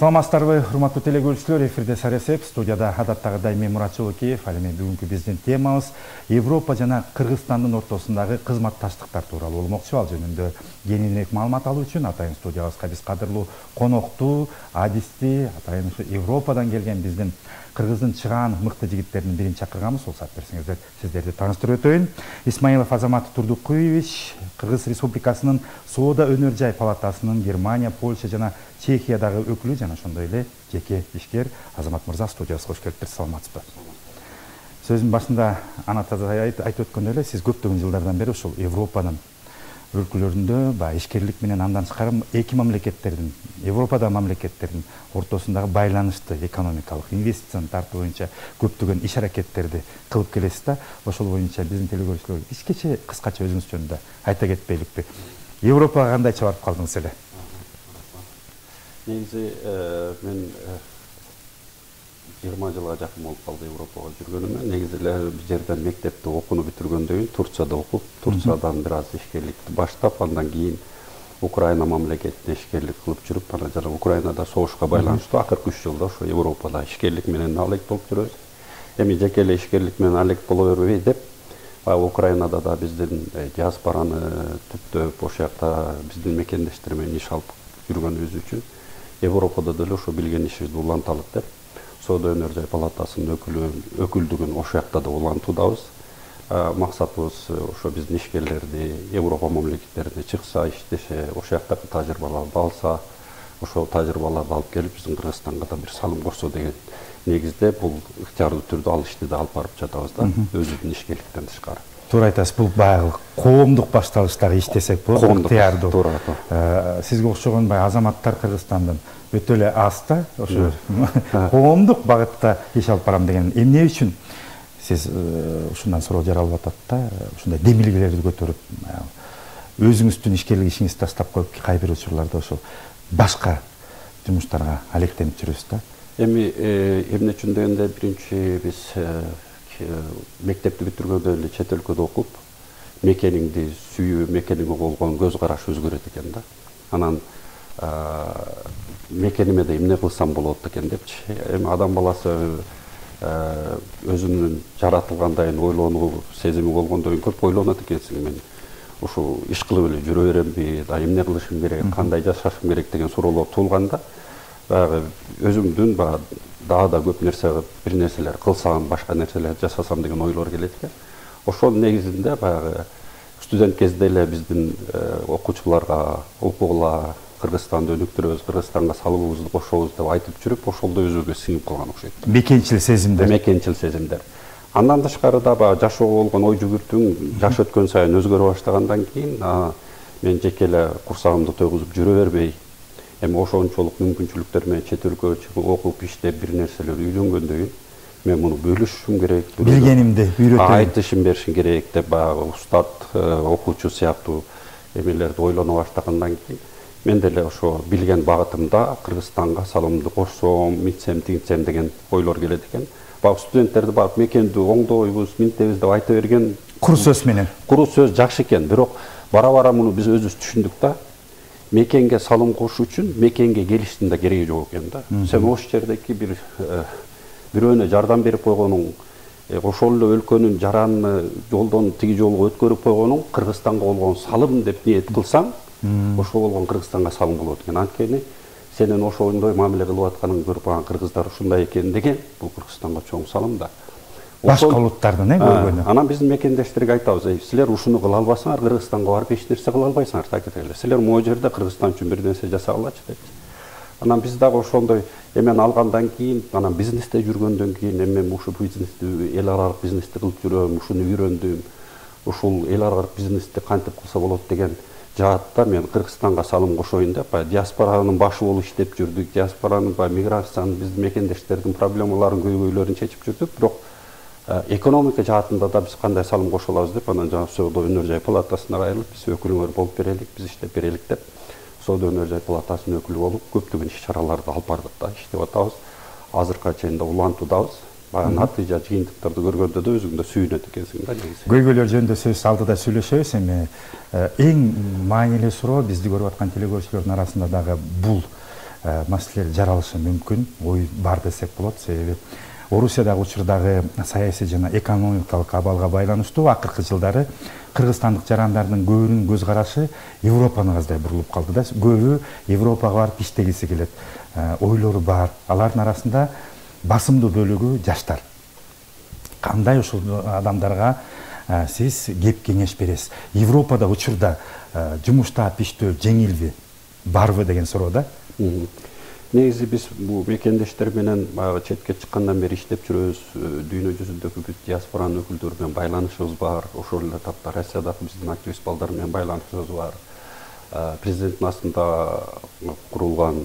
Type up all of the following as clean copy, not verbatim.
Саламатсыздарбы, урматтуу телекөрүүчүлөр, эфирде Саресеп, студияда адаттагыдай мен Мурат Жолокеев. Ал эми бүгүнкү биздин темабыз Европа жана Кыргызстандын ортосундагы кызматташтыктар тууралуу болмокчу. Ал жөнүндө кеңирээк маалымат алуу үчүн атайын студиябызга биз кадырлуу конокту, адисти, атайын ушу Европадан келген биздин Кыргыздын чыгаан мыкты жигиттеринин бирин чакырганбыз. Сол саат берсеңиздер сиздерди тааныштырып өтөйүн. Исмаилов Азамат Турдукуевич, Кыргыз Республикасынын Соода өнөр жай палатасынын Германия, Польша жана Чехиядагы өкүлү жана ошондой эле жеке ишкер. Азамат мырза, студиябызга кош келиптир. Саламатсызбы? Сөзүн башында Анатаза айтып өткөндөй эле, сиз көптөгөн жылдардан бери ушул Европанын өлкөлөрүндө ишкерлик менен андан тышкары эки мамлекеттердин, Европада мамлекеттердин ортосундагы байланышты экономикалык, инвестицияны тартуу боюнча көптөгөн иш аракеттерди кылып келесиз да. Ошол боюнча биздин телекөрүүчүлөр кичкече кыскача өзүңүз жөнүндө айта кетпейликпи? Европага кандайча барып калдыңыз эле? Негизи мен 20 жылга жакын болуп калды Европага жүргөнүмө. Негизи эле бул жерден мектепти окууну бүтүргөндөн кийин Турцияда окуп, Турциядан бир аз ишкерликти баштап, андан кийин Украина мамлекетине ишкерлик кылып жүрүп, анан жана Украинада согушка байланыштуу акыркы 3 жылда ошо Европада ишкерлик менен алек болуп жүрөбүз. Эми жеке эле ишкерлик менен алек боло бербей деп, Украинада да биздин диаспораны түптөп, ошол жакта биздин мекендештер менен иш алып жүргөнүбүз үчүн Европада деле ошо билген ишибизди уланталык деп, Соода өнөр жай палатасынын өкүлдүгүн ошол жакта да улантуудабыз. Максатыбыз ошо биздин ишкерлерди Европа мамлекеттерине чыкса, иштеше, ошол жактагы тажрыйбаларды алса, ошол тажрыйбаларды алып келип биздин Кыргызстанга да бир салым кошсо деген негизде бул ыктыярдуу түрдө ал ишти да алып барып жатабыз да, өзүбүздүн ишкерликтен тышкары. Туура айтасыз, бул баягы коомдук башталыштагы иш десек болот, ыктыярдуу. Сизге окшогон азаматтар Кыргызстандын өтө эле аз да, ошо коомдук багытта иш алып барам деген эмне үчүн сиз ушундан суроо жаралып атат да, ушундай демилгелерди көтөрүп, өзүңүздүн ишкерлик ишиңизди таштап коюп, кайбир учурларда ошол башка жумуштарга алектенип жүрөсүз да. Эми эмне үчүн дегенде, биринчи биз мектепти бүтүргөндөн эле чет өлкөдө окуп, мекениңди сүйүү, мекениңе болгон көз караш өзгөрөт экен да. Анан мекениме да эмне кылсам болот экен депчи. Эми адам баласы өзүнүн жаратылгандайын ойлонуу сезими болгондон кийин көп ойлонот экенсиң. Мен ушул иш кылып эле жүрө беремби, эмне кылышым керек, кандай жашашым керек деген суроолор туулганда, баягы өзүмдүн дагы да көп нерсе, бир нерселер кылсам, башка нерселер жасасам деген ойлор келет экен. Ошол негизинде баягы студент кезде эле биздин окуучуларга окугула, Кыргызстанды өнүктүрөбүз, Кыргызстанга салымыбызды кошобуз деп айтып жүрүп, ошолдо өзүбүзгө сиңип калган окшойт. Мекенчил сезимдер. Мекенчил сезимдер. Андан тышкары да жашоого болгон ой жүгүртүүң жаш өткөн сайын өзгөрө баштагандан кийин мен жеке эле курсагымды тойгузуп жүрө бербей, эми ошончолук мүмкүнчүлүктөр менен чет өлкөгө чыгып окуп иштеп бир нерселер үйлөнгөндөн кийин мен муну бөлүшүшүм керек, билгенимди үйрөтөйүн, айтышым беришим керек деп баягы устат, окуучу сыяктуу эмелерди ойлоно баштагандан кийин мен деле ошо билген багытымда Кыргызстанга салымымды кошсом, митсем, тигинтсем деген ойлор келет экен. Бак студенттерди барып мекенди оңдойбуз, минтебиз деп айта берген куру сөз менен. Куру сөз жакшы экен, бирок бара муну биз өзүбүз түшүндүк да. Мекенге салым кошуу үчүн мекенге келиштин да кереги жок экен да. Сен ошол жердеки бирөөнө жардам берип койгонуң, ошол эле өлкөнүн жараны жолдон тиги жолго өткөрүп койгонуң Кыргызстанга болгон салым деп ниет кылсаң, ошол болгон Кыргызстанга салым болот экен. Анткени сенин ошондой мамиле кылып атканыңды көрүп калган кыргыздар ушундай экен деген, бул Кыргызстанга чоң салым да. Башка улуттардын көргөнү. Анан биздин мекендештерге айтабыз, силер ушуну кыла албасаңар, Кыргызстанга барып эч нерсе кыла албайсыңар, так эле. Силер могу жерде Кыргызстан үчүн бир нерсе жасагылачы деп. Анан биз дагы ошондой эмени алгандан кийин, анан бизнесте жүргөндөн кийин, мен ушул бизнести, эл аралык бизнести кылып жүрөм, ушуну үйрөндүм. Ушул эл аралык бизнести кантип кылса болот деген жаатта мен Кыргызстанга салым кошоюн деп, диаспоранын башы болуп иштеп жүрдүк, диаспоранын миграциянын, биздин мекендештердин проблемаларын, көйгөйлөрүн чечип жүрдүк, бирок экономика жаатында да биз кандай салым кошо алабыз деп, анан жана Соода өнөр жай палатасына кайрылып, биз өкүлүңөр болуп берелик, биз иштеп берелик деп, Соода өнөр жай палатасынын өкүлү болуп, көптөгөн иш-чараларды алып бардык да, иштеп атабыз. Азыркыга чейин да улантуудабыз. Натыйжа жыйынтыктарды көргөндө да өзүңдө сүйүнөт экенсиң да негизи. Көйгөйлөр жөнүндө сөз алдыда сүйлөшөбүз. Эми эң маанилүү суроо бизди көрүп аткан телекөрүүчүлөрдүн арасында дагы бул маселелер жаралышы мүмкүн, ой бар десек болот. Себеби Орусиядагы учурдагы саясий жана экономикалык абалга байланыштуу акыркы жылдары кыргызстандык жарандардын көбүнүн көз карашы Европаны аздай бурулуп калды да. Көбү Европага барып иштегиси келет. Ойлору бар. Алардын арасында басымдуу бөлүгү жаштар. Кандай ушул адамдарга сиз кеп кеңеш бересиз? Европада учурда жумуштап иштөө жеңилби, барбы деген суроо да. Негизи биз бул мекендештер менен четке чыккандан бери иштеп жүрөбүз. Дүйнө жүзүндөгү бүт диаспоранын өкүлдөрү менен байланышыбыз бар. Ошол эле тапта Россиядагы биздин активист балдар менен байланышыбыз бар. Президенттин астында курулган,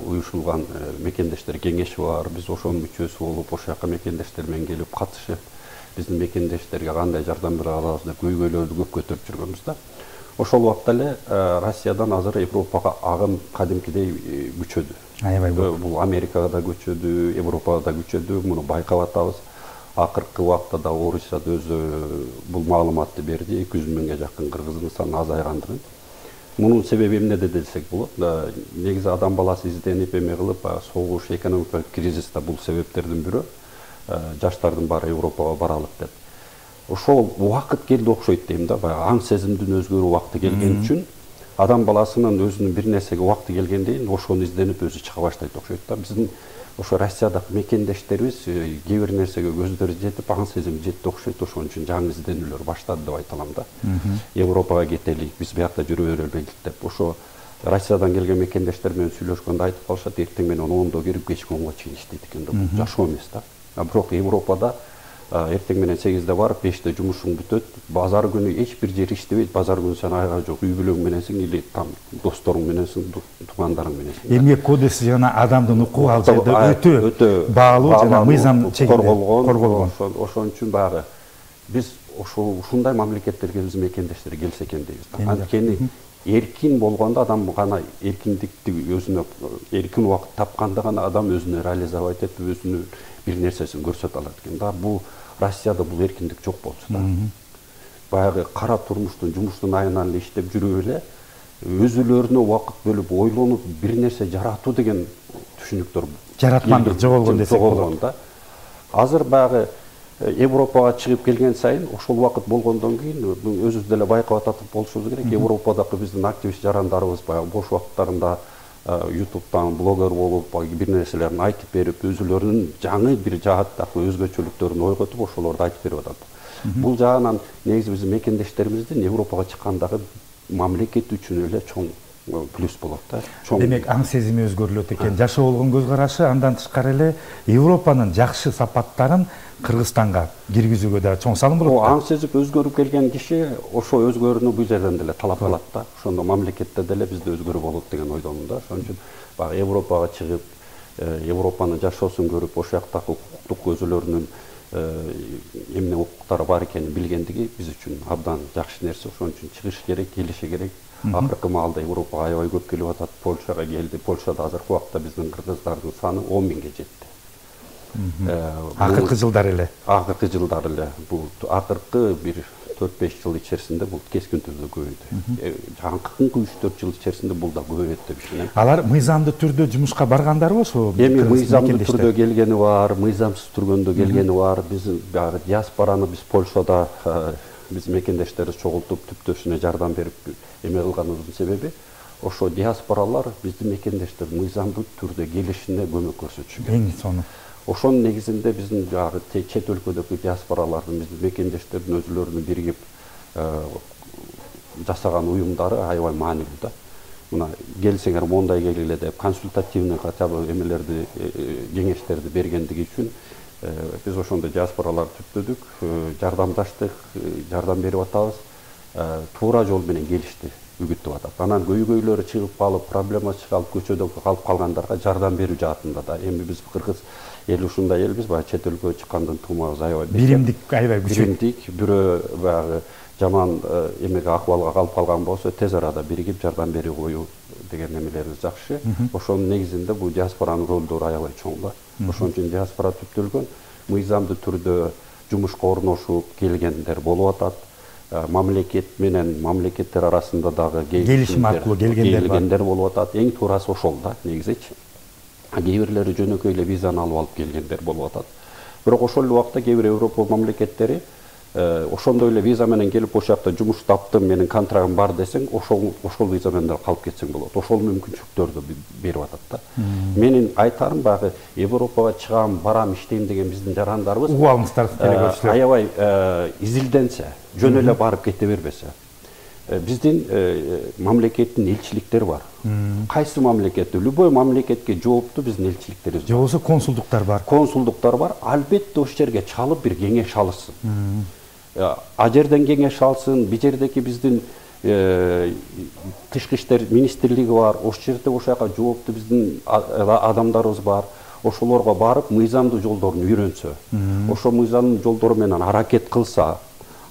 уюшулган мекендештер кеңеши бар. Биз ошонун мүчөсү болуп, ошол жака мекендештер менен келип катышып, биздин мекендештерге кандай жардам бере алабыз деп көйгөйлөрдү көп көтөрүп жүргөнбүз да. Ошол убакта эле Россиядан азыр Европага агым кадимкидей күчөдү. Аябай көп. Бул Америкага да көчөдү, Европага да көчөдү. Муну байкап атабыз. Акыркы убакта да Орусияда өзү бул маалыматты берди. 200 миңге жакын кыргыздын саны азайгандыгын. Мунун себеби эмнеде десек болот. Негизи адам баласы изденип эме кылып, согуш, экономикалык кризис да бул себептердин бирөө. Жаштардын баары Европага баралык деп. Ошол убакыт келди окшойт дейм да. Аң сезимдин өзгөрүү убакыты келген үчүн адам баласынын өзүнүн бир нерсеге убакыты келгенден ошону изденип өзү чыга баштайт окшойт да. Биздин ошо Россиядагы мекендештерибиз кээ бир нерсеге көздөрү жетип, аң сезим жетти окшойт. Ошон үчүн жаңы изденүүлөр баштады деп айта алам да. Европага кетелик, биз биякта жүрө берелик деп. Ошо Россиядан келген мекендештер менен сүйлөшкөндө айтып калышат, эртең менен 10-до кирип кечки 10го чейин иштейт экен да. Бул жашоо эмес да. Бирок Европада эртең менен 8-де барып 5-те жумушуң бүтөт. Базар күнү эч бир жер иштебейт. Базар күнү сен айга жок, үй бүлөң мененсиң или там досторуң мененсиң, туугандарың мененсиң. Эмгек кодекси жана адамдын укугу ал жерде өтө баалуу жана мыйзам чегинде корголгон. Ошон үчүн багы биз ушундай мамлекеттерге биз мекендештер келсе экен дейбиз. Анткени эркин болгондо адам гана эркиндикти өзүнө эркин убакыт тапканда гана адам өзүнө реализовать этип, өзүнүн бир нерсесин көрсөтө алат экен да. Бул Россияда бул эркиндик жок болчу да. Баягы кара турмуштун, жумуштун айынан эле иштеп жүрүп эле өзүлөрүнө убакыт бөлүп ойлонуп бир нерсе жаратуу деген түшүнүктөр жаратмандык жоголгон десек болот да. Азыр баягы Европага чыгып келген сайын ошол убакыт болгондон кийин өзүбүз деле байкап атып болушубуз керек. Европадагы биздин активист жарандарыбыз баягы бош убакыттарында YouTube'дан блогер болуп, бир нерселерин айтып берип, өзүлөрүнүн жаңы бир жааттагы өзгөчөлүктөрүн ойготуп, ошолорду айтып берип атат. Бул жагынан негизи биздин мекендештерибиздин Европага чыккандагы мамлекет үчүн эле чоң плюс болот да. Демек аң сезими өзгөрүлөт экен. Жашоо болгон көз карашы, андан тышкары эле Европанын жакшы сапаттарын Кыргызстанга киргизүүгө да чоң салым болот. Аң сезип өзгөрүп келген киши ошо өзгөрүүнү бул жерден деле талап кылат да. Ошондо мамлекетте деле бизде өзгөрүү болот деген ойдомун да. Ошон үчүн баягы Европага чыгып, Европанын жашоосун көрүп, ошол жактагы укуктук өзүлөрүнүн эмне укуктары бар экенин билгендиги биз үчүн абдан жакшы нерсе. Ошон үчүн чыгыш керек, келиши керек. Акыркы маалда Европага аябай көп келип атат. Польшага келди. Польшада азыркы убакта биздин кыргыздардын саны 10 миңге жетти. Акыркы жылдары эле. Акыркы жылдары эле. Бул акыркы бир 4-5 жыл ичерисинде бул кескин түрдө көбөйдү. Акыркы 3-4 жыл ичерисинде бул да көбөйөт деп ишенем. Алар мыйзамдуу түрдө жумушка баргандарбы ошо? Эми мыйзамдуу түрдө келгени бар, мыйзамсыз тургондо келгени бар. Биз баягы диаспораны биз Польшада биз мекендештерибиз чогултуп түптөшүнө жардам берип эме кылганыбыздын себеби ошо диаспоралар биздин мекендештердин мыйзамдуу түрдө келишине көмөк көрсөтүшү керек. Эң сонун. Ошонун негизинде биздин баягы чет өлкөдөгү диаспоралардын биздин мекендештердин өзүлөрүнүн биригип жасаган уюмдары аябай маанилүү да. Мына келсеңер мондай келгиле деп консультативный хотя бы эмелерди, кеңештерди бергендиги үчүн биз ошондой диаспоралар түптөдүк, жардамдаштык, жардам берип атабыз. Туура жол менен келишти үгүттүп атат. Анан көйгөйлөрү чыгып калып, проблема чыгып көчөдө калып калгандарга жардам берүү жаатында да. Эми биз кыргыз эл ушундай элбиз, баягы чет өлкөгө чыккандан тумабыз аябай биримдик, аябай күчү. Биримдик, бирөө баягы жаман эмеге акыбалга калып калган болсо тез арада биригип жардам берип коюу деген эмелерибиз жакшы. Ошонун негизинде бул диаспоранын ролдору аябай чоң да. Ошон үчүн диаспора түптөлгөн, мыйзамдуу түрдө жумушка орношуп келгендер болуп атат. Мамлекет менен мамлекеттер арасында дагы келишим аркылуу келгендер болуп атат. Эң туурасы ошол да, негизичи. кээ бирлери жөнөкөй эле визаны алып келгендер болуп атат. Бирок ошол эле убакта кээ бир Европа мамлекеттери ошондой эле виза менен келип ошол жакта жумуш таптым, менин контрагым бар десең, ошол виза менен да калып кетсең болот. Ошол мүмкүнчүлүктөрдү берип атат да. Менин айтарым баягы Европага чыгам, барам, иштейм деген биздин жарандарыбыз угуп алыңыздар телекөрүүчүлөр. Аябай изилденсе, жөн эле барып кете бербесе. Биздин мамлекеттин элчиликтери бар. Кайсы мамлекетте, любой мамлекетке жооптуу биздин элчиликтерибиз бар. Же болбосо консулдуктар бар. Консулдуктар бар. Албетте ошол жерге чалып бир кеңеш алышсын. А жерден кеңеш алсын, бир жердеки биздин тышкы иштер министрлиги бар. Ошол жерде ошол жака жооптуу биздин адамдарыбыз бар. Ошолорго барып мыйзамдуу жолдорун үйрөнсө, ошол мыйзамдуу жолдору менен аракет кылса,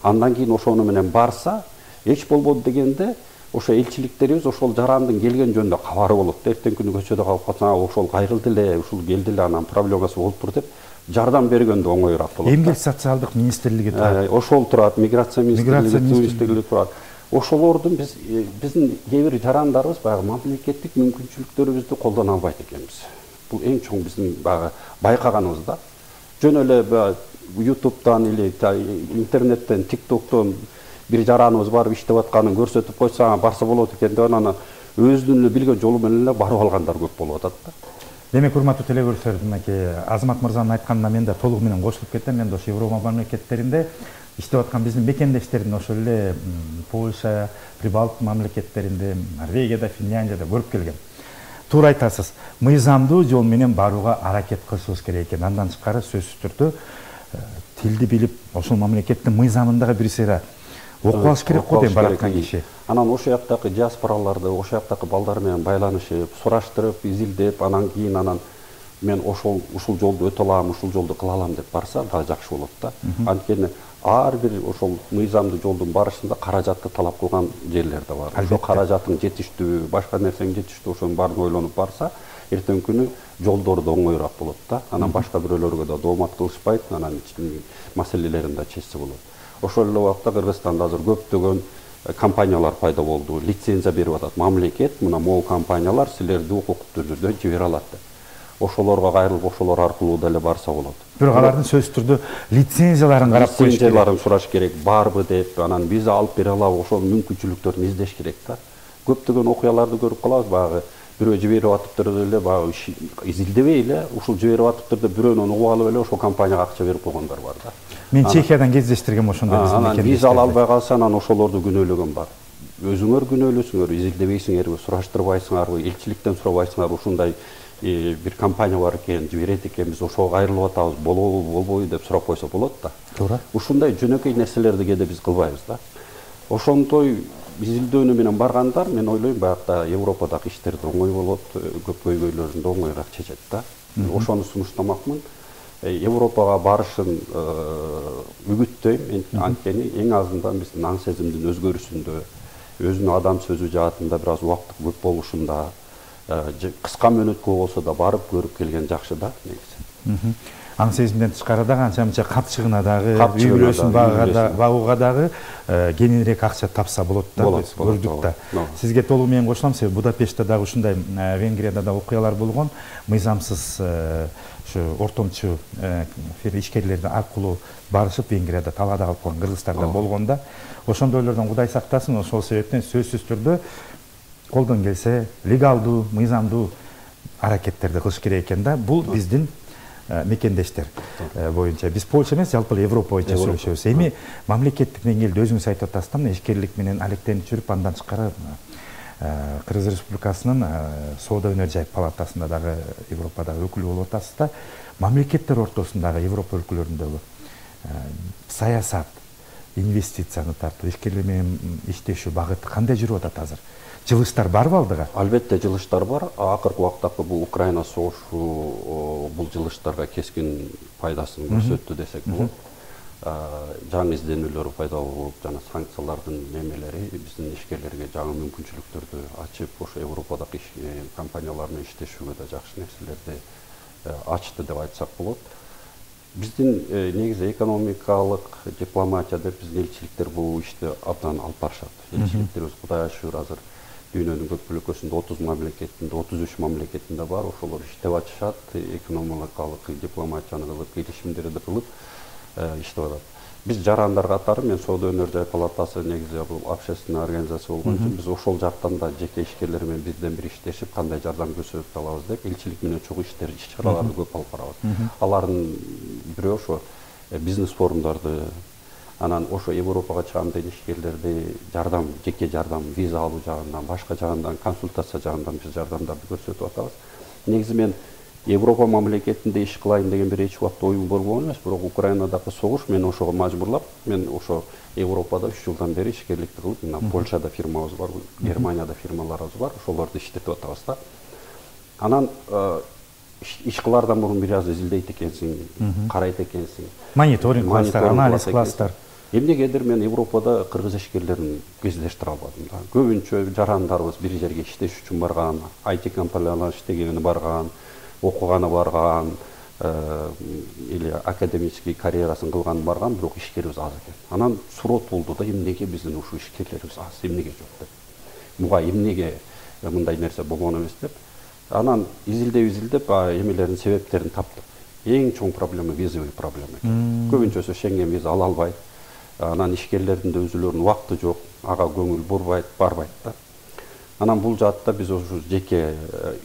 андан кийин ошону менен барса, эч болбоду дегенде ошо элчиликтерибиз ошол жарандын келген жөнүндө кабары болот. Эртең күнү көчөдө калып калсаң, ошол кайрылды эле, ушул келди эле, анан проблемасы болуптур деп жардам бергөндө оңоюраак болот. Эмгек социалдык министрлиги турат. Ошол турат, миграция министрлиги турат. Ошолордун биздин кээ бир жарандарыбыз баягы мамлекеттик мүмкүнчүлүктөрүбүздү колдоно албайт экенбиз. Бул эң чоң биздин баягы байкаганыбыз да. Жөн эле YouTube'дан или интернеттен, TikTok'тон бир жараныбыз барып иштеп атканын көрсөтүп койсо, барса болот экен деп анан өзүнүн эле билген жолу менен эле барып алгандар көп болуп атат да. Демек, урматтуу телекөрүүчүлөр, мынакей Азамат мырзанын айтканына мен да толугу менен кошулуп кетем. Мен ошо Европа мамлекеттеринде иштеп аткан биздин мекендештердин ошол эле Польша, Прибалтык мамлекеттеринде, Норвегияда, Финляндияда көрүп келгем. Туура айтасыз. Мыйзамдуу жол менен барууга аракет кылышыбыз керек экен. Андан тышкары сөзсүз түрдө тилди билип, ошол мамлекеттин мыйзамын дагы бир сыйра окуп алыш керек го дейм бараткан киши. Анан ошол жактагы диаспораларды, ошол жактагы балдар менен байланышып, сураштырып, изилдеп, анан кийин мен ушул жолду өтө алам, ушул жолду кыла алам деп барса дагы жакшы болот да. Анткени ар бир ошол мыйзамдуу жолдун барышында каражатты талап кылган жерлер да бар. Ошол каражаттын жетиштүү, башка нерсенин жетиштүү, ошонун баарын ойлонуп барса, эртең күнү жолдору да оңоюраак болот да. Анан башка бирөөлөргө да доомат кылышпайт, анан маселелерин да чечсе болот. Ошол эле убакта Кыргызстанда азыр көптөгөн компаниялар пайда болду. Лицензия берип атат мамлекет, мына могу компаниялар силерди укуктуу түрдө жибере алат деп. Ошолорго кайрылып, ошолор аркылуу деле барса болот. Бирок алардын сөзсүз түрдө лицензияларын карап коюш керек. Лицензияларын сураш керек, барбы деп, анан виза алып бере алабы, ошол мүмкүнчүлүктөрүн издеш керек да. Көптөгөн окуяларды көрүп калабыз, баягы бирөө жиберип атыптыр эле, баягы изилдебей эле, ушул жиберип атыптыр деп бирөөнөн угуп алып эле ошол компанияга акча берип койгондар бар да. Мен Чехиядан кездештиргем ошондой биздин мекендештерди. Анан виза ала албай калса, анан ошолорду күнөөлөгөн бар. Өзүңөр күнөөлөсүңөр, изилдебейсиңерби, сураштырбайсыңарбы, элчиликтен сурабайсыңарбы, ушундай бир компания бар экен, жиберет экенбиз, ошого кайрылып атабыз, болобу, болбойбу деп сурап койсо болот да. Туура. Ушундай жөнөкөй нерселерди кээде биз кылбайбыз да. Ошондой изилдөөнү менен баргандар, мен ойлойм, баягыда Европадагы иштерди оңой болот, көп көйгөйлөрүн да оңоюраак чечет да. Ошону сунуштамакмын. Европага барышын үгүттөйм, анткени эң азынан биздин аң сезимдин өзгөрүшүндө, өзүнүн адам сөзү жаатында бир аз убакыт көп болушунда, кыска мөөнөткө болсо да барып көрүп келген жакшы да негизи. Аң сезимден тышкары дагы анча-мынча капчыгына дагы, үй бүлөсүн багууга дагы кененирээк акча тапса болот да, көрдүк да. Сизге толугу менен кошулам, себеби Будапештте дагы ушундай, Венгрияда да окуялар болгон, мыйзамсыз ушу ортомчу ишкерлердин аркылуу барышып Венгрияда талаада калып калган кыргыздарда болгон да. Ошондойлордон Кудай сактасын, ошол себептен сөзсүз түрдө колдон келсе легалдуу, мыйзамдуу аракеттерди кылыш керек экен да. Бул биздин мекендештер боюнча. Биз Польша эмес, жалпы Европа боюнча сүйлөшөбүз. Эми мамлекеттик деңгээлде өзүңүз айтып атасыздар, мына ишкерлик менен алектенип жүрүп, андан тышкары Кыргыз Республикасынын Соода өнөр жай палатасында дагы Европадагы өкүлү болуп атасыз да. Мамлекеттер ортосундагы Европа өлкөлөрүндөгү саясат, инвестицияны тартуу, ишкерлер менен иштешүү багыты кандай жүрүп атат азыр? Жылыштар барбы алдыга? Албетте жылыштар бар. Акыркы убактагы бул Украина согушу бул жылыштарга кескин пайдасын көрсөттү десек болот. Жаңы изденүүлөр пайда болуп, жана санкциялардын немелери биздин ишкерлерге жаңы мүмкүнчүлүктөрдү ачып, ошо Европадагы компаниялар менен иштешүүгө да жакшы нерселерди ачты деп айтсак болот. Биздин негизи экономикалык дипломатия деп биздин элчиликтер бул ишти абдан алып барышат. Элчиликтерибиз Кудайга шүгүр азыр дүйнөнүн көп бөлөкөсүндө 30 мамлекетинде 33 мамлекетинде бар, ошолор иштеп атышат, экономикалык дипломатияны кылып, келишимдерди кылып иштеп атат. Биз жарандар катары, мен Соода өнөр жай палатасы негизи бул общественный организация болгон үчүн биз ошол жактан да жеке ишкерлер менен бизден бир иштешип, кандай жардам көрсөтүп алабыз деп, элчилик менен чогуу иш-чараларды көп алып барабыз. Алардын бирөө ошо бизнес форумдарды, анан ошо Европага чыгам деген ишкерлерди жардам, жеке жардам, виза алуу жагынан, башка жагынан, консультация жагынан биз жардамдарды көрсөтүп атабыз. Негизи мен Европа мамлекетинде иш кылайын деген бир эч убакта оюм болгон эмес, бирок Украинадагы согуш мени ошого мажбурлап, мен ошо Европада 3 жылдан бери ишкерликти кылып, мына Польшада фирмабыз бар, Германияда фирмаларыбыз бар, ошолорду иштетип атабыз да. Анан иш кылаардан мурун бир аз изилдейт экенсиң, карайт экенсиң. Мониторинг кыласыздар, анализ кыласыздар. Эмнегедир мен Европада кыргыз ишкерлерин кездештире албадым да. Көбүнчө жарандарыбыз бир жерге иштеш үчүн барган, IT компанияларда иштегени барган, окуганы барган, или академический карьерасын кылган барган, бирок ишкерибиз аз экен. Анан суроо болду да, эмнеге биздин ушул ишкерлерибиз аз, эмнеге жок деп. Муга эмнеге мындай нерсе болгон эмес деп. Анан изилдеп эмелердин себептерин таптык. Эң чоң проблема визовый проблема экен. Көбүнчөсү Шенген виза ала албайт. Анан ишкерлердин да өзүлөрүнүн убакыты жок, ага көңүл бурбайт, барбайт да. Анан бул жаатта биз ошо жеке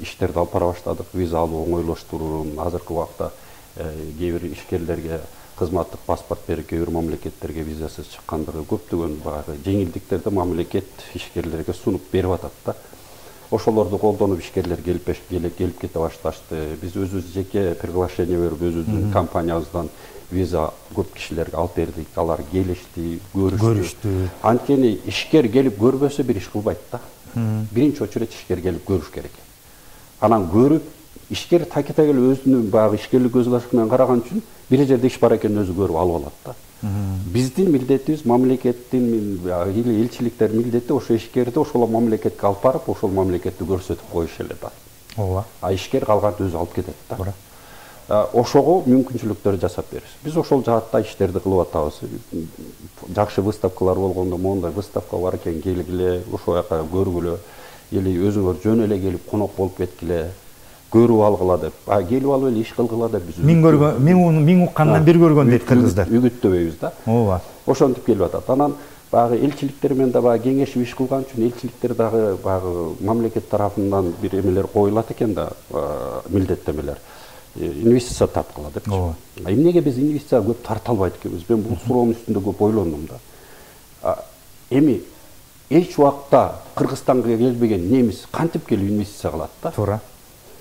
иштерди алып бара баштадык. Виза алуу оңойлоштуруун, азыркы убакта кээ бир ишкерлерге кызматтык паспорт берип, кээ бир мамлекеттерге визасыз чыккандыры көптөгөн баягы жеңилдиктерди мамлекет ишкерлерге сунуп берип атат да. Ошолорду колдонуп ишкерлер келип кете башташты. Биз өзүбүз жеке приглашение берип, өзүбүздүн компаниябыздан виза көп кишилерге алып бердик. Алар келишти, көрүштү. Анткени ишкер келип көрбөсө бир иш кылбайт да. Биринчи очередь ишкер келип көрүш керек. Анан көрүп, ишкер такета келип өзүнүн баягы ишкерлик көз карашы менен караган үчүн бир жерде иш бар экенин өзү көрүп алып алат да. Биздин милдетибиз, мамлекеттин или элчиликтер милдети ошо ишкерди ошол мамлекетке алып барып, ошол мамлекетти көрсөтүп коюш эле да. Ооба. А ишкер калганды өзү алып кетет да. Ошого мүмкүнчүлүктөр жасап беребиз. Биз ошол жаатта иштерди кылып атабыз. Жакшы выставкалар болгондо, мондай выставка бар экен, келгиле, ошол жака көргүлө, или өзүңөр жөн эле келип конок болуп кеткиле, көрүп алгыла деп. Келип алып эле иш кылгыла деп биз. Миң уккандан бир көргөн дейт кыргыздар. Үгүттөбөйбүз да. Ооба. Ошентип келип атат. Анан баягы элчиликтер менен да баягы кеңешип иш кылган үчүн элчиликтер дагы баягы мамлекет тарафынан бир эмелер коюлат экен да, милдеттемелер. Инвестиция тарткыла деп. Эмнеге биз инвестиция көп тарта албайт экенбиз? Мен бул суроонун үстүндө көп ойлондум да. Эми эч убакта Кыргызстанга келбеген немис кантип келип инвестиция кылат да? Туура.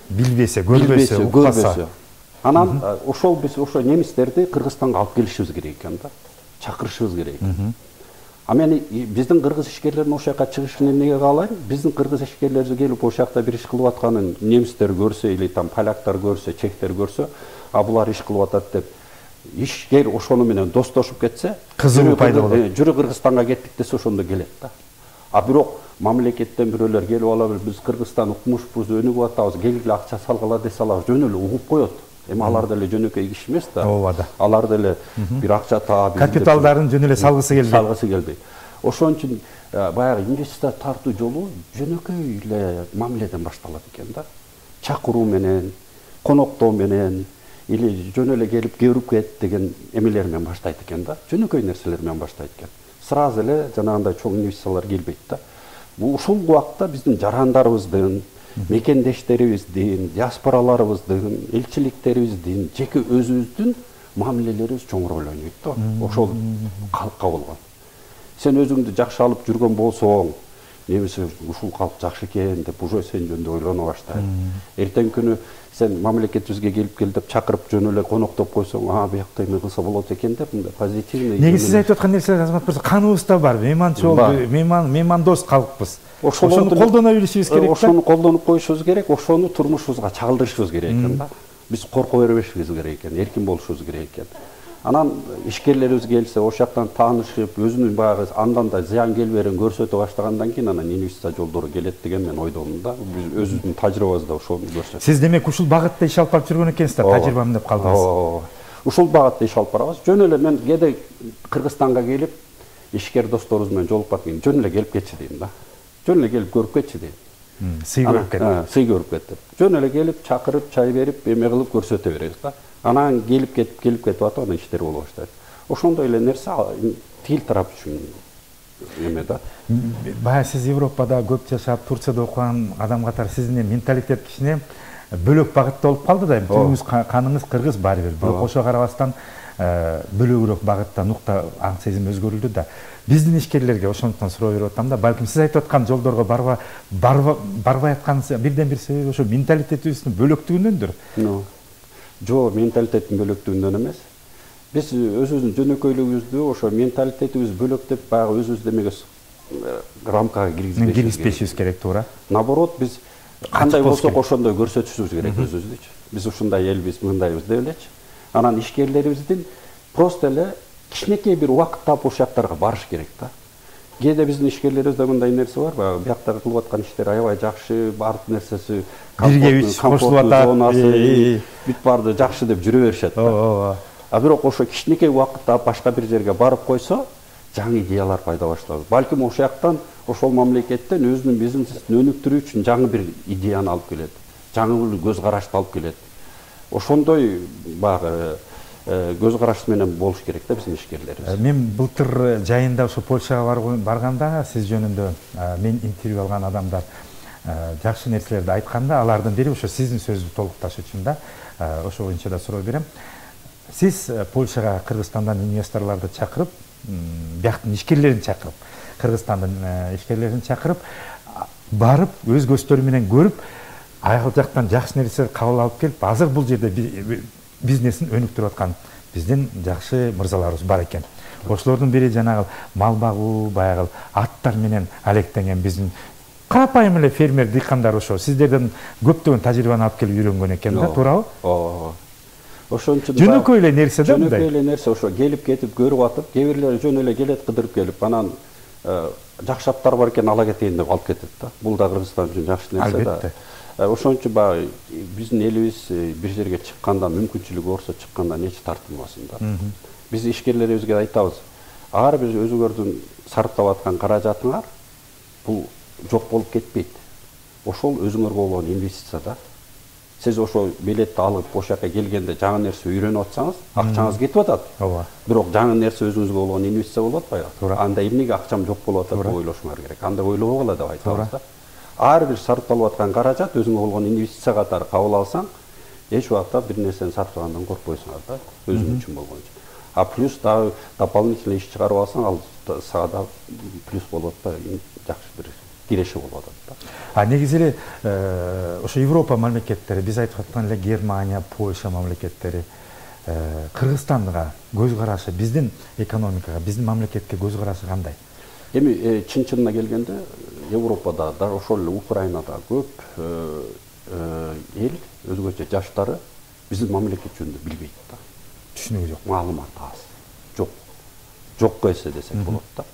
Билбесе, көрбөсө, укпаса. Анан ошол биз ошо немистерди Кыргызстанга алып келишибиз керек экен да. Чакырышыбыз керек. А мен биздин кыргыз ишкерлердин ошол жака чыгышын эмнеге каалайм? Биздин кыргыз ишкерлери келип ошол жакта бир иш кылып атканын немистер көрсө, или там поляктар көрсө, чехтер көрсө, а булар иш кылып атат деп, ишкер ошону менен достошуп кетсе, кызыгуу пайда болот. Жүрү Кыргызстанга кеттик десе ошондо келет да. А бирок мамлекеттен бирөөлөр келип алабыз, биз Кыргызстан укмушпуз, өнүгүп атабыз, келгиле акча салгыла десе алар жөн эле угуп коет. Эми алар деле жөнөкөй киши эмес да. Ооба да. Алар деле бир акча таап, капиталдарын жөн эле салгысы келбейт. Ошон үчүн баягы инвестиция тартуу жолу жөнөкөй эле мамиледен башталат экен да. Чакыруу менен, коноктоо менен, или жөн эле келип көрүп кет деген эмелер менен баштайт экен да. Жөнөкөй нерселер менен баштайт экен. Сразу эле жанагындай чоң инвестициялар келбейт да. Бул ушул убакта биздин жарандарыбыздын, мекендештерибиздин, диаспораларыбыздын, элчиликтерибиздин, жеке өзүбүздүн мамилелерибиз чоң роль ойнойт да. Ошол калкка болгон. Сен өзүңдү жакшы алып жүргөн болсоң, немесе ушул калк жакшы экен деп уже сен жөнүндө ойлоно баштайт. Эртең күнү сен мамлекетибизге келип кел деп чакырып жөн эле коноктоп койсоң, биякта эме кылса болот экен деп мындай позитивный. Негизи сиз айтып аткан нерселер Азамат мырза каныбызда бар. Мейманчыл, меймандос калкпыз. Ошону колдоно билишибиз керек да. Ошону колдонуп коюшубуз керек, ошону турмушубузга чагылдырышыбыз керек экен да. Биз корко бербешибиз керек экен, эркин болушубуз керек экен. Анан ишкерлерибиз келсе, ошол жактан таанышып, өзүнүн баягы андан да зыян келберин көрсөтө баштагандан кийин анан инвестиция жолдору келет деген мен ойдомун да. Биз өзүбүздүн тажрыйбабызда ошону көрсөттүк. Сиз демек ушул багытта иш алып барып жүргөн экенсиз, тажрыйбам деп калдыңыз. Ушул багытта иш алып барабыз. Жөн эле мен кээде Кыргызстанга келип, ишкер досторубуз менен жолугуп калып, жөн эле келип кетчи дейм да. Жөн эле келип көрүп кетчи дейт. Сый көрүп кетти. Сый көрүп кетти. Жөн эле келип чакырып, чай берип, эме кылып көрсөтө беребиз да. Анан келип кетип атып анан иштер боло баштайт. Ошондой эле нерсе тил тарап үчүн эме да. Баягы сиз Европада көп жашап, Турцияда окуган адам катары сиздин менталитет кичине бөлөк багытта болуп калды да. Түбүңүз каныңыз кыргыз баары бир. Бирок ошого карабастан бөлөгүрөөк багытта нукта аң сезим өзгөрүлдү да. Биздин ишкерлерге ошондуктан суроо берип атам да. Балким сиз айтып аткан жолдорго барбай аткан бирден бир себеби ошо менталитетибиздин бөлөктүгүнөндүр. Жок, менталитеттин бөлөктүгүнөн эмес. Биз өзүбүздүн жөнөкөйлүгүбүздү ошо менталитетибиз бөлөк деп баягы өзүбүз демеге рамкага киргизбешибиз керек, туура. Наоборот, биз кандай болсок ошондой көрсөтүшүбүз керек өзүбүздүчү. Биз ушундай элбиз, мындайбыз деп элечи. Анан ишкерлерибиздин просто эле кичинекей бир убакыт таап ошол жактарга барыш керек да. Кээде биздин ишкерлерибизде мындай нерсе бар, баягы бияктагы кылып аткан иштер аябай жакшы, баардык нерсеси комфорттуу зонасы, бүт баарды жакшы деп жүрө беришет да. А бирок ошо кичинекей убакыт таап башка бир жерге барып койсо, жаңы идеялар пайда башталат. Балким ошол жактан, ошол мамлекеттен өзүнүн бизнесин өнүктүрүү үчүн жаңы бир идеяны алып келет, жаңы бир көз карашты алып келет. Ошондой баягы көз караш менен болуш керек да биздин ишкерлерибиз. Мен былтыр жайында ошо Польшага барганда сиз жөнүндө мен интервью алган адамдар жакшы нерселерди айтканда, алардын бири ошо сиздин сөзү толукташ үчүн да, ошо боюнча да суроо берем. Сиз Польшага Кыргызстандан инвесторлорду чакырып, бияктын ишкерлерин чакырып, Кыргызстандын ишкерлерин чакырып, барып өз көздөрү менен көрүп, айыл жактан жакшы нерсе кабыл алып келип, азыр бул жерде бизнесин өнүктүрүп аткан биздин жакшы мырзаларыбыз бар экен. Ошолордун бири жанагы мал багуу, баягы аттар менен алектенген биздин карапайым эле фермер дыйкандар ошо сиздерден көптөгөн тажрыйбаны алып келип үйрөнгөн экен да, туурабы? Ошон үчүн жөнөкөй эле нерсе да, жөнөкөй эле нерсе ошо келип кетип көрүп атып, кээ бирлери жөн эле келет кыдырып келип, анан жакшы аттар бар экен ала кетейин деп алып кетет да. Бул да Кыргызстан үчүн жакшы нерсе да. Ошон үчүн баягы биздин элибиз бир жерге чыкканда, мүмкүнчүлүгү болсо чыккандан эч тартынбасын да. Биз ишкерлерибизге айтабыз, ар бир өзүңөрдүн сарптап аткан каражатыңар бул жок болуп кетпейт. Ошол өзүңөргө болгон инвестиция да. Сиз ошо билетти алып ошол жака келгенде жаңы нерсе үйрөнүп атсаңыз, акчаңыз кетип атат. Бирок жаңы нерсе өзүңүзгө болгон инвестиция болуп атпайбы? Анда эмнеге акчам жок болуп атат деп ойлошуңар керек. Андай ойлобогула деп айтабыз да. Ар бир сарпталып аткан каражат өзүңө болгон инвестиция катары кабыл алсаң, эч убакта бир нерсени сарптагандан коркпойсуңар да, өзүң үчүн болгончу. А плюс дагы дополнительный иш чыгарып алсаң, ал сага да плюс болуп атпайбы, жакшы бир киреше болуп атат да. А негизи эле ошо Европа мамлекеттери, биз айтып аткан эле Германия, Польша мамлекеттери Кыргызстанга көз карашы, биздин экономикага, биздин мамлекетке көз карашы кандай? Эми чын-чынына келгенде Европада да, ошол эле Украинада көп эл өзгөчө жаштары биздин мамлекет жөнүндө билбейт да. Түшүнүгү жок, маалымат аз. Жокко эсе десек болот да.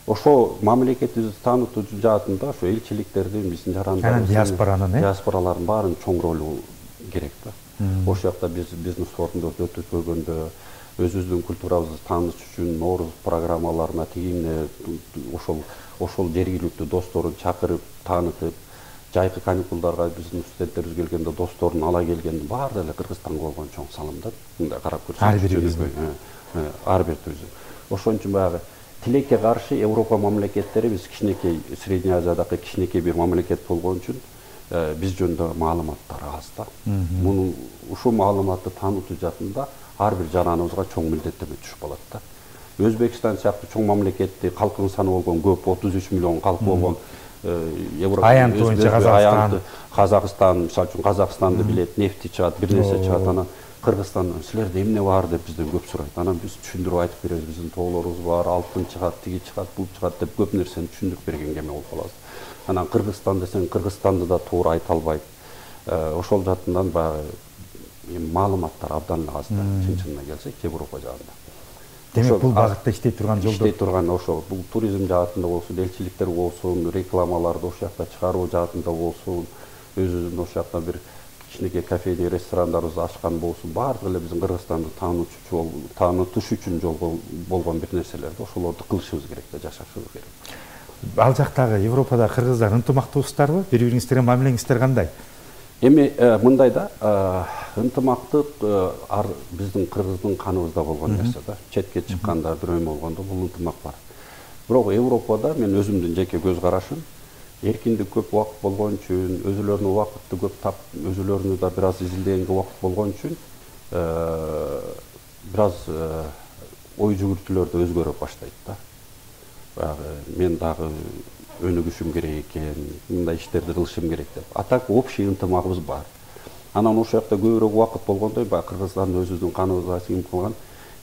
Ошо мамлекетибизди таанытуу жаатында ошо элчиликтердин биздин жарандарыбыз, диаспоралардын баарын чоң ролу керек да. Ошол жакта биз бизнес форумдорду өткөзгөндө, өзүбүздүн культурабызды тааныш үчүн Нооруз программаларына тигине ошол жергиликтүү досторун чакырып, таанытып, жайкы каникулдарга биздин студенттерибиз келгенде досторун ала келгенде баары эле Кыргызстанга болгон чоң салым да. Мындай карап көрсөңүз, ар бирибиздин. Ошон үчүн баягы тилекке каршы Европа мамлекеттери биз кичинекей Средний Азиядагы кичинекей бир мамлекет болгон үчүн биз жөнүндө маалыматтар аз да. Муну ушул маалыматты таанытуу жаатында ар бир жараныбызга чоң милдеттеме түшүп калат да. Өзбекстан сыяктуу чоң мамлекетти калкынын саны болгон көп, 33 миллион калкы болгон аянты боюнча Казакстан, мисалы үчүн Казакстанды билет, нефти чыгат, бир нерсе чыгат, анан Кыргызстандан силерде эмне бар деп бизден көп сурайт. Анан биз түшүндүрүп айтып беребиз, биздин тоолорубуз бар, алтын чыгат, тиги чыгат, бул чыгат деп көп нерсени түшүндүрүп бергенге эме болуп калабыз. Анан Кыргызстан десең, Кыргызстанды да туура айта албайт. Ошол жаатынан баягы маалыматтар абдан аз да, чын-чынына келсек, Европа жагында. Демек бул багытта иштей турган жолдор. Иштей турган ошо бул туризм жаатында болсун, элчиликтер болсун, рекламаларды ошол жакта чыгаруу жаатында болсун, өзүбүздүн ошол жакта бир кичинекей кафеде, ресторандарыбызды ачкан болсун, баардыгы эле биздин Кыргызстанды таанытыш үчүн жол болгон бир нерселерди ошолорду кылышыбыз керек да, жашашыбыз керек. Ал жактагы Европада кыргыздар ынтымактуусуздарбы? Бири-бириңиздерге мамилеңиздер кандай? Эми мындай да, ынтымактык биздин кыргыздын каныбызда болгон нерсе да. Четке чыкканда, бирөө болгондо бул ынтымак бар. Бирок Европада мен өзүмдүн жеке көз карашым, эркиндик көп убакыт болгон үчүн, өзүлөрүнүн убакытты көп тап, өзүлөрүнү да бир аз изилдегенге убакыт болгон үчүн бир аз ой жүгүртүүлөр да өзгөрө баштайт да. Мен дагы өнүгүшүм керек экен, мындай иштерди кылышым керек деп. А так общий ынтымагыбыз бар. Анан ошол жакта көбүрөөк убакыт болгондой, баягы Кыргызстан өзүбүздүн каныбызга сиңип калган,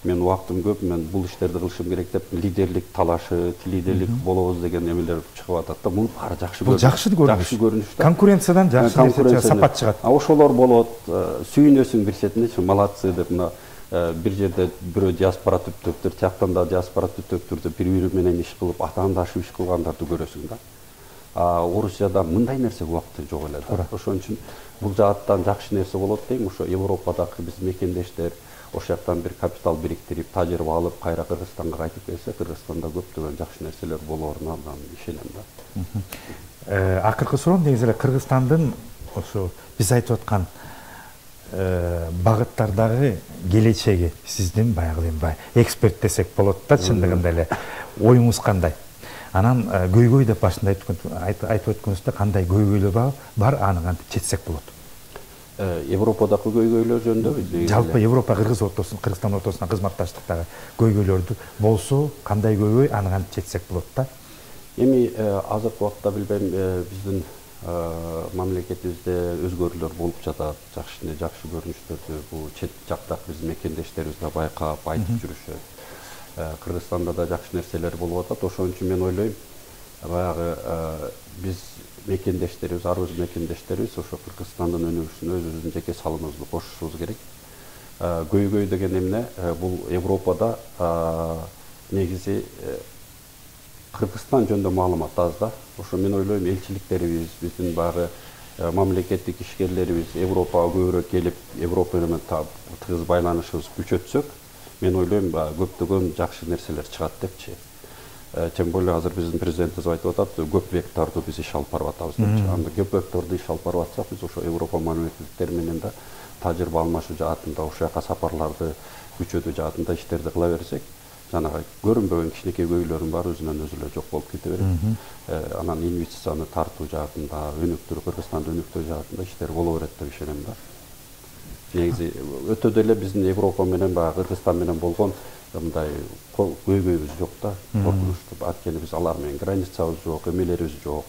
мен убактым көп, мен бул иштерди кылышым керек деп лидерлик талашы, лидерлик болобуз деген эмелер чыгып атат да. Бул баары жакшы көрүнүш. Жакшы көрүнүш. Да. Конкуренциядан жакшы нерсе сапат чыгат. Ошолор болот, сүйүнөсүң бир четинде, молодцы деп мына bir жерде бирөө диаспора түптөктөр, тияктан да диаспора түптөктөрдө бири-бири менен иш кылып, атаандашып иш кылгандарды көрөсүң да. Орусияда мындай нерсе убакыты жок эле да. Ошон үчүн бул жааттан жакшы нерсе болот дейм. Ошо Европадагы биздин мекендештер ошол жактан бир капитал бириктирип, тажрыйба алып, кайра Кыргызстанга кайтып келсе, Кыргызстанда көптөгөн жакшы нерселер болоруна ишенем да. Акыркы суроом негизи эле Кыргызстандын ошо биз айтып аткан багыттардагы келечеги сиздин баягы эксперт десек болот да, чындыгында эле оюңуз кандай? Анан көйгөй деп башында айтып өткөнүздө кандай көйгөйлөр бар, аны кантип четсек болот? Европадагы көйгөйлөр жөнүндө жалпы Европа Кыргызстан ортосунда кызматташтыктагы көйгөйлөрдү болсо кандай көйгөй, аны кантип четсек болот да? Эми азыркы убакта билбейм, биздин мамлекетибизде өзгөрүүлөр болуп жатат, жакшы көрүнүштөрдү бул чет жактагы биздин мекендештерибиз да байкап айтып жүрүшөт. Кыргызстанда да жакшы нерселер болуп атат. Ошон үчүн мен ойлойм, баягы биз мекендештерибиз, ар бир мекендештерибиз ошо Кыргызстандын өнүгүшүнө өзүбүздүн жеке салымыбызды кошушубуз керек. Көйгөй деген эмне? Бул Европада негизи Кыргызстан жөнүндө маалымат аз да. Ошо мен ойлойм, элчиликтерибиз, биздин баягы мамлекеттик ишкерлерибиз Европага көбүрөөк келип, Европа менен тыгыз байланышыбыз күчөтсөк, мен ойлойм, көптөгөн жакшы нерселер чыгат депчи. Тем более азыр биздин президентибиз айтып атат, көп векторду биз иш алып барып атабыз депчи. Анда көп векторду иш алып барып атсак, биз ошо Европа мамлекеттери менен да тажрыйба алмашуу жаатында, ошол жака сапарларды күчөтүү жаатында иштерди кыла берсек, жанагы көрүнбөгөн кичинекей көйлөрдүн баары өзүнөн өзү эле жок болуп кете берет. Анан инвестицияны тартуу жаатында, өнүктүрүү, Кыргызстанды өнүктүрүү жаатында иштер боло берет деп ишенем да. Негизи өтө деле биздин Европа менен баягы Кыргызстан менен болгон мындай көйгөйүбүз жок да, коркунучтуу. Анткени биз алар менен границабыз жок, эмелерибиз жок.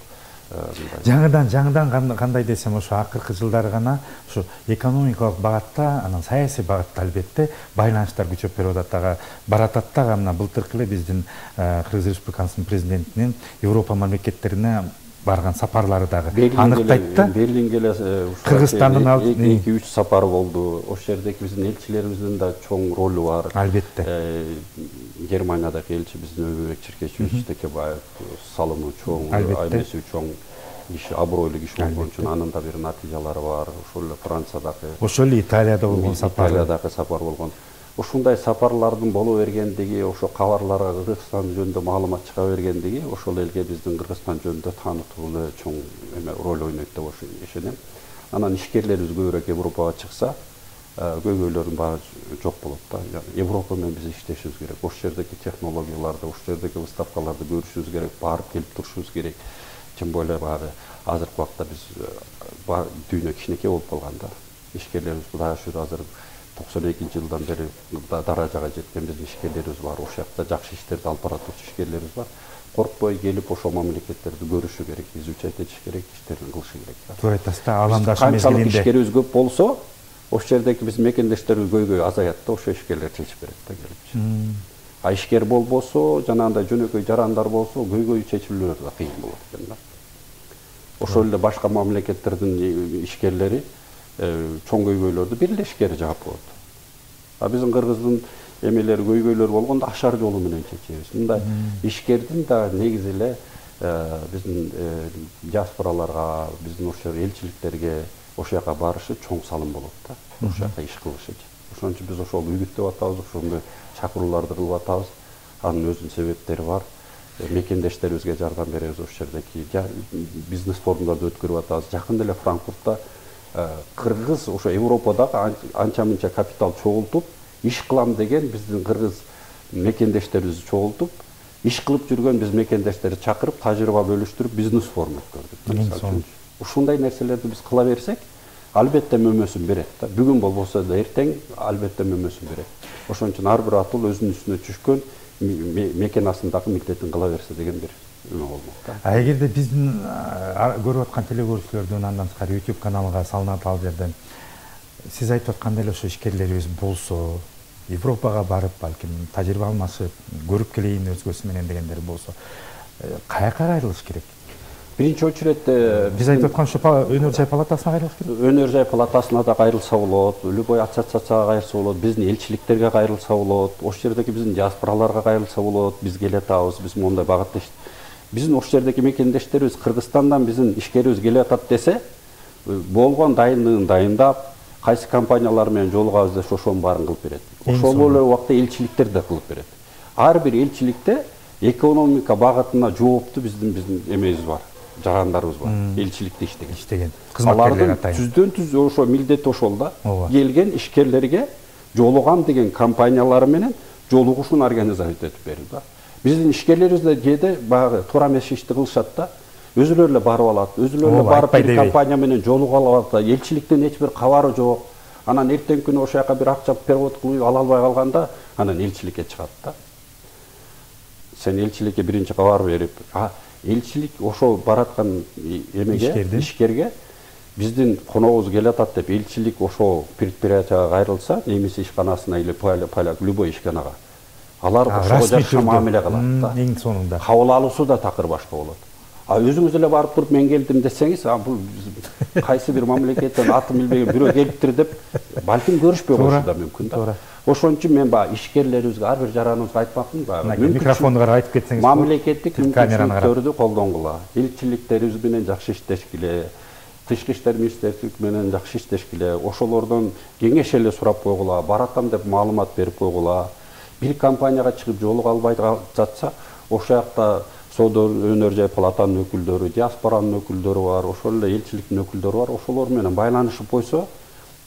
Жаңыдан кандай десем, ошо акыркы жылдары гана ошо экономикалык багытта, анан саясий багытта албетте байланыштар күчөп баратат да. Мына былтыркы эле биздин Кыргыз Республикасынын президентинин Европа мамлекеттерине барган сапарлары дагы аныктайт да. Берлинге эле Кыргызстандын 2-3 сапары болду. Ошол жердеги биздин элчилерибиздин да чоң ролу бар. Албетте. Германиядагы элчи биздин Өбөбек Черкечевич Текебаев салымы чоң, аймеси чоң киши, абройлуу киши болгон үчүн анын да бир натыйжалары бар. Ошол эле Франциядагы, ошол эле Италияда болгон сапар. Италиядагы сапар болгон. Ушундай сапарлардын боло бергендиги, ошо кабарларга Кыргызстан жөнүндө маалымат чыга бергендиги, ошол элге биздин Кыргызстан жөнүндө таанытууну чоң роль ойнойт деп ишенем. Анан ишкерлерибиз көбүрөөк Европага чыкса, көйгөйлөрдүн баары жок болот да. Европа менен биз иштешибиз керек. Ошол жердеги технологияларды, ошол жердеги выставкаларды көрүшүбүз керек, барып келип турушубуз керек. Тем более баягы азыркы убакта биз дүйнө кичинекей болуп калган да. Ишкерлерибиз Кудай шүгүр азыр 92-жылдан бери даражага жеткен биздин ишкерлерибиз бар. Ошол жакта жакшы иштерди алып бара турчу ишкерлерибиз бар. Коркпой келип ошол мамлекеттерди көрүшү керек, изучать этиш керек, иштерин кылышы керек да. Туура айтасыз да, аландаш мезгилинде. Канчалык ишкерибиз көп болсо, ошол жердеги биздин мекендештерибиз көйгөй азаят да, ошо ишкерлер чечип берет да келипчи. А ишкер болбосо, жанагындай жөнөкөй жарандар болсо, көйгөй чечилүүлөр да кыйын болот экен да. Ошол эле башка мамлекеттердин ишкерлери чоң көйгөйлөрдү бир эле ишкер жаап коет. А биздин кыргыздын эмелери көйгөйлөр болгондо ашар жолу менен чечебиз. Мындай ишкердин да негизи эле биздин диаспораларга, биздин ошол элчиликтерге ошол жака барышы чоң салым болот да. Ошол жака иш кылышы. Ошон үчүн биз ошол үгүттөп атабыз, ошондой чакырууларды кылып атабыз. Анын өзүнүн себептери бар. мекендештерибизге жардам беребиз ошол жердеки бизнес форумдарды өткөрүп атабыз. Жакында эле Франкфуртта кыргыз ошо Европадагы анча мынча капитал чогултуп иш кылам деген биздин кыргыз мекендештерибизди чогултуп иш кылып жүргөн биз мекендештерди чакырып тажрыйба бөлүштүрүп бизнес форум өткөрдүк. Ушундай нерселерди биз кыла берсек, албетте мөмөсүн берет да. Бүгүн болбосо да эртең албетте мөмөсүн берет. Ошон үчүн ар бир атыл өзүнүн үстүнө түшкөн мекенасындагы милдетин кыла берсе деген бир үмүт болмок да. Эгерде биздин көрүп аткан телегөрүүчүлөрдүн андан тышкары YouTube каналга салынат ал жерден сиз айтып аткандай эле ошо ишкерлерибиз болсо, Европага барып, балким тажрыйба алмашып, көрүп келейин өзгөсү менен дегендер болсо, каяка кайрылыш керек? Биринчи очередте биз айтып аткан ошо өнөр жай палатасына кайрылыш керек. Өнөр жай палатасына да кайрылса болот, любой ассоциацияга кайрылса болот, биздин элчиликтерге кайрылса болот, ошол жердеки биздин диаспораларга кайрылса болот, биз келе атабыз, биз мондай багытта биздин ошол жердеки мекендештерибиз Кыргызстандан биздин ишкерибиз келе атат десе, болгон дайындыгын дайындап, кайсы компаниялар менен жолугабыз десе ошонун баарын кылып берет. Ошол эле убакта элчиликтер да кылып берет. Ар бир элчиликте экономика багытына жооптуу биздин эмебиз бар, жарандарыбыз бар. Элчиликте иштеген. Кызматкерлер атайын. Түздөн түз ошо милдети ошол да. Келген ишкерлерге жолугам деген компаниялары менен жолугушууну организовать этип берилди да. Биздин ишкерлерибиз да кээде баягы туура эмес ишти кылышат да. Өзүлөрү эле барып алат, өзүлөрү эле барып бир компания менен жолугуп алат, элчиликтен эч бир кабары жок. Анан эртеңки күнү ошол жака бир акча перевод кылып ала албай калганда, анан элчиликке чыгат да. Сен элчиликке биринчи кабар берип, элчилик ошо бараткан эмеге, ишкерге биздин коногубуз келе атат деп элчилик ошо предприятияга кайрылса, немесе ишканасына или поляк любой ишканага. Алар ошого жакшы мамиле кылат да. Эң сонунда. Кабыл алуусу да такыр башка болот. Өзүңүз эле барып туруп мен келдим десеңиз, бул кайсы бир мамлекеттен атын билбеген бирөө келиптир деп балким көрүшпөй коюшу да мүмкүн да. Ошон үчүн мен баягы ишкерлерибизге, ар бир жараныбызга айтмакмын баягы. Микрофонго карап айтып кетсеңиз. Мамлекеттик мүмкүнчүлүктөрдү колдонгула, элчиликтерибиз менен жакшы иштешкиле, тышкы иштер министрлиги менен жакшы иштешкиле, ошолордон кеңеш эле сурап койгула, баратам деп маалымат берип койгула. Бир компанияга чыгып жолуга албай жатса, ошол жакта соода өнөр жай палатанын өкүлдөрү, диаспоранын өкүлдөрү бар, ошол эле элчиликтин өкүлдөрү бар, ошолор менен байланышып койсо,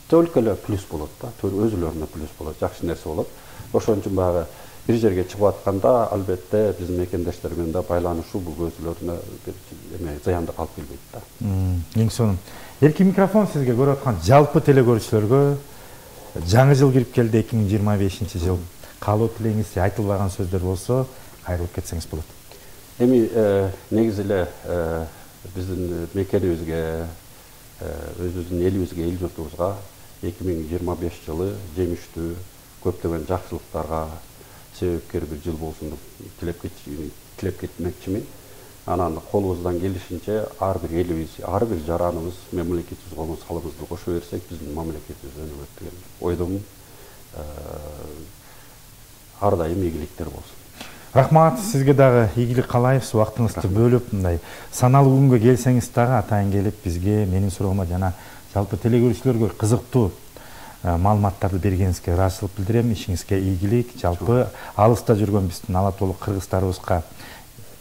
только эле плюс болот да, өзүлөрүнө плюс болот, жакшы нерсе болот. Ошон үчүн баягы бир жерге чыгып атканда, албетте биздин мекендештер менен да байланышуу бул өзүлөрүнө эме зыяндык алып келбейт да. Эң сонун. Эркин микрофон сизге көрүп аткан жалпы телегөрүүчүлөргө жаңы жыл кирип келди, 2025 жыл. Каалоо тилегиңиз, айтылбаган сөздөр болсо, кайрылып кетсеңиз болот. Эми негизи эле биздин мекенибизге, өзүбүздүн элибизге, эл журтубузга 2025 жылы жемиштүү, көптөгөн жакшылыктарга себепкер бир жыл болсун деп тилеп кетмекчимин. Анан колубуздан келишинче ар бир элибиз, ар бир жараныбыз мамлекетибиз колун салымызды кошо берсек, биздин мамлекетибиз өнүгөт деген ойдомун. Ар дайым ийгиликтер болсун. Рахмат, сизге дагы ийгилик каалайбыз, убактыңызды бөлүп, мындай саналуу күнгө келсеңиз дагы атайын келип бизге, менин суроома жана жалпы телегөрүүчүлөргө кызыктуу маалыматтарды бергениңизге ыраазычылык билдирем. Ишиңизге ийгилик, жалпы алыста жүргөн биздин ала толук кыргыздарыбызга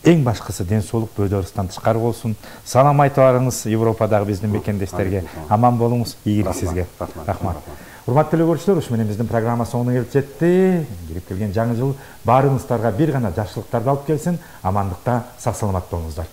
эң башкысы ден соолук, бөөдө ырыстан тышкары болсун. Салам айтып барыңыз Европадагы биздин мекендештерге. Аман болуңуз, ийгилик сизге. Рахмат. Урматтуу телегөрүүчүлөр, ушу менен биздин программа соңуна келип жетти. Кирип келген жаңы жыл баарыңыздарга бир гана жакшылыктарды алып келсин. Амандыкта, сак саламат болуңуздар.